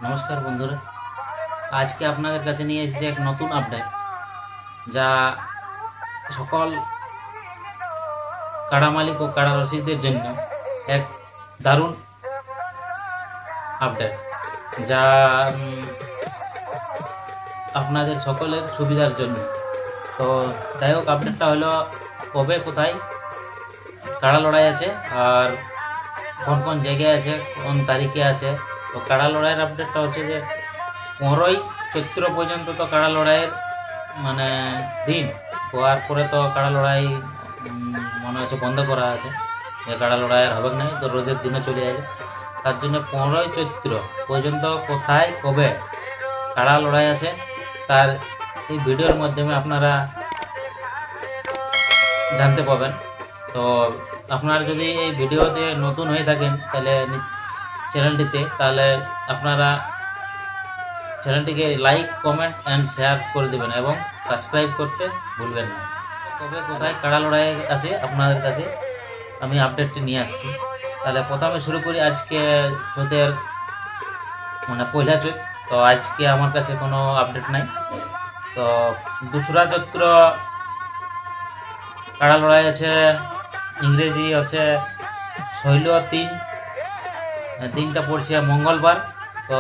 নমস্কার বন্ধুরা, আজকে আপনাদের কাছে নিয়ে এসেছি এক নতুন আপডেট, যা সকল কাড়া মালিক ও কাড়া রসিকদের জন্য এক দারুণ আপডেট, যা আপনাদের সকলের সুবিধার জন্য। তো যাই হোক, আপডেটটা হলো কবে কোথায় কাড়া লড়াই আছে আর কোন কোন জায়গায় আছে, কোন তারিখে আছে। তো কাড়া লড়াইয়ের আপডেটটা হচ্ছে যে 15ই চৈত্র পর্যন্ত তো কাড়া লড়াইয়ের মানে দিন, হওয়ার পরে তো কাড়া লড়াই মনে হচ্ছে বন্ধ করা আছে, যে কাড়া লড়াই আর হবে নাই, তো রোদের দিনে চলে যাবে। তার জন্য 15ই চৈত্র পর্যন্ত কোথায় কবে কাড়া লড়াই আছে তার এই ভিডিওর মাধ্যমে আপনারা জানতে পাবেন। তো আপনারা যদি এই ভিডিওতে নতুন হয়ে থাকেন তাহলে চ্যানেলটিতে, তাহলে আপনারা চ্যানেলটিকে লাইক, কমেন্ট অ্যান্ড শেয়ার করে দেবেন এবং সাবস্ক্রাইব করতে ভুলবেন না। কবে কোথায় কাড়া লড়াই আছে আপনাদের কাছে আমি আপডেটটি নিয়ে আসছি। তাহলে প্রথমে শুরু করি আজকে চৈতের মানে পয়লা চৈত। তো আজকে আমার কাছে কোনো আপডেট নাই। তো দোসরা চৈত্র কাড়া লড়াই আছে, ইংরেজি হচ্ছে 16/3, দিনটা পড়ছে মঙ্গলবার। তো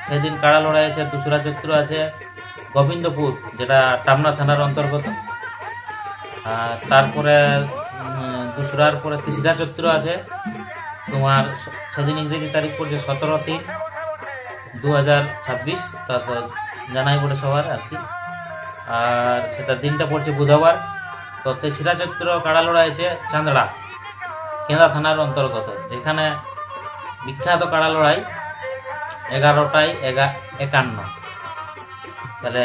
সেদিন কাড়া লড়াই আছে, দোসরা চৈত্র আছে গোবিন্দপুর, যেটা টামনা থানার অন্তর্গত। আর তারপরে দোসরার পরে তেসরা চৈত্র আছে তোমার, সেদিন ইংরেজি তারিখ পড়ছে 17/3/2026, তারপর জানাই পড়ে সবার আর কি। আর সেটা দিনটা পড়ছে বুধবার। তো তেসরা চৈত্র কাড়া লড়াই আছে চাঁদড়া, কেন্দা থানার অন্তর্গত, যেখানে বিখ্যাত কাড়া লড়াই 11টায় 51। তাহলে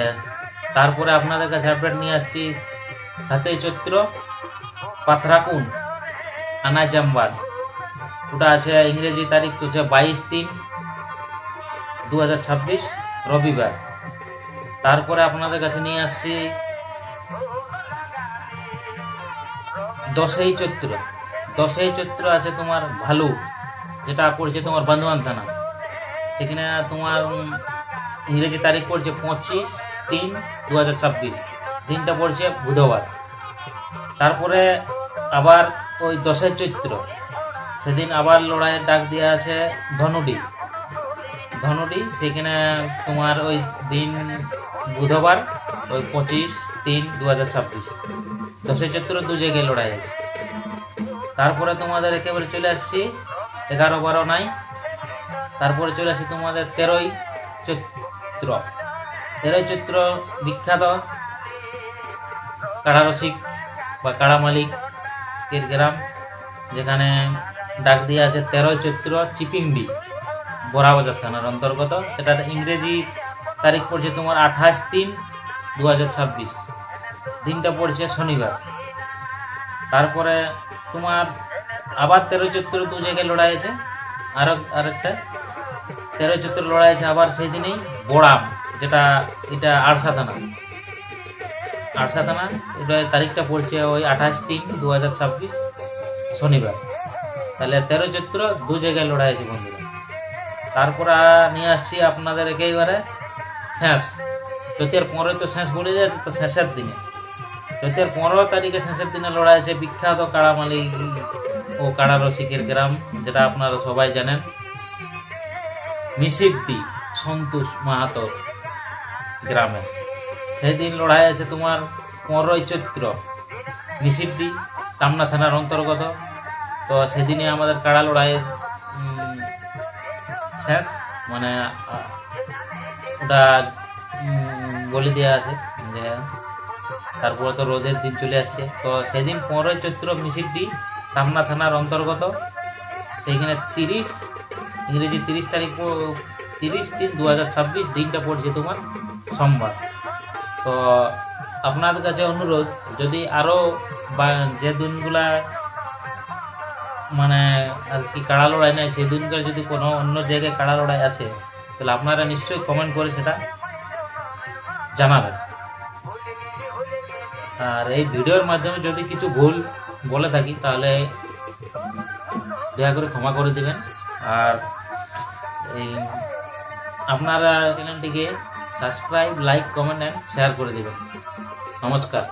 তারপরে আপনাদের কাছে আপডেট নিয়ে আসছি 7ই চৈত্র পাথরাকুন আনাজামবাদ, ওটা আছে ইংরেজি তারিখ হচ্ছে 22/3/2026 রবিবার। তারপরে আপনাদের কাছে নিয়ে আসছি 10ই চৈত্র। 10ই চৈত্র আছে তোমার ভালু, যেটা পড়ছে তোমার বান্দোয়ান থানা, সেখানে তোমার ইংরেজি তারিখ পড়ছে 25/3/2026, দিনটা পড়ছে বুধবার। তারপরে আবার ওই 10ই চৈত্র সেদিন আবার লড়াইয়ের ডাক দেওয়া আছে ধনুডি, সেখানে তোমার ওই দিন বুধবার, ওই 25/3/2026, 10ই চৈত্র দু জায়গায় লড়াই আছে। তারপরে তোমাদের একেবারে চলে আসছি 11-12 নাই, তারপরে চলে আসি তোমাদের 13ই চৈত্র। 13ই চৈত্র বিখ্যাত কাড়া রসিক বা কাড়া মালিকের গ্রাম, যেখানে ডাক দিয়ে আছে 13ই চৈত্র চিপিংডি, বড়াবাজার থানার অন্তর্গত। সেটা ইংরেজি তারিখ পড়ছে তোমার 28/3/2026, দিনটা পড়ছে শনিবার। তারপরে তোমার আবার 13ই চৈত্র দু জায়গায় লড়াই আছে, আরেকটা 13ই চৈত্র লড়াই আছে আবার সেই দিনেই বোড়াম, যেটা এটা আড়সা থানা, এটা তারিখটা পড়ছে ওই 28/3/2026 শনিবার। তাহলে 13ই চৈত্র দু জায়গায় লড়াই আছে বন্ধুরা। তারপরে নিয়ে আসছি আপনাদের একেবারে শেষ, চৈতের 15 তো শেষ বলে যাচ্ছে, তো শেষের দিনে চৈতের 15 তারিখে শেষের দিনে লড়াই আছে বিখ্যাত কাড়া মালিক ও কাড়া রসিকের গ্রাম, যেটা আপনারা সবাই জানেন, মিসিডি সন্তোষ মাহাতোর গ্রামে। সেদিন লড়াই আছে তোমার 15ই চৈত্র, মিসিডি টামনা থানার অন্তর্গত। তো সেদিনে আমাদের কাড়া লড়াইয়ের শেষ, মানে ওটা বলে দেওয়া আছে যে তারপরে তো রোদের দিন চলে আসছে। তো সেদিন 15ই চৈত্র মিসিডি টামনা থানার অন্তর্গত, সেইখানে ইংরেজি 30 তারিখ 30/3/2026, দিনটা পড়ছে তোমার সোমবার। তো আপনাদের কাছে অনুরোধ, যদি আরও যে দিনগুলা মানে আর কি কাড়া লড়াই নেই, সেই দিনকার যদি কোনো অন্য জায়গায় কাড়া লড়াই আছে, তাহলে আপনারা নিশ্চয়ই কমেন্ট করে সেটা জানাবেন। আর এই ভিডিওর মাধ্যমে যদি কিছু ভুল বলে থাকি তাহলে দয়া করে ক্ষমা করে দেবেন। আর এই আপনারা চ্যানেলটিকে subscribe, like, comment and share করে দেবেন। নমস্কার।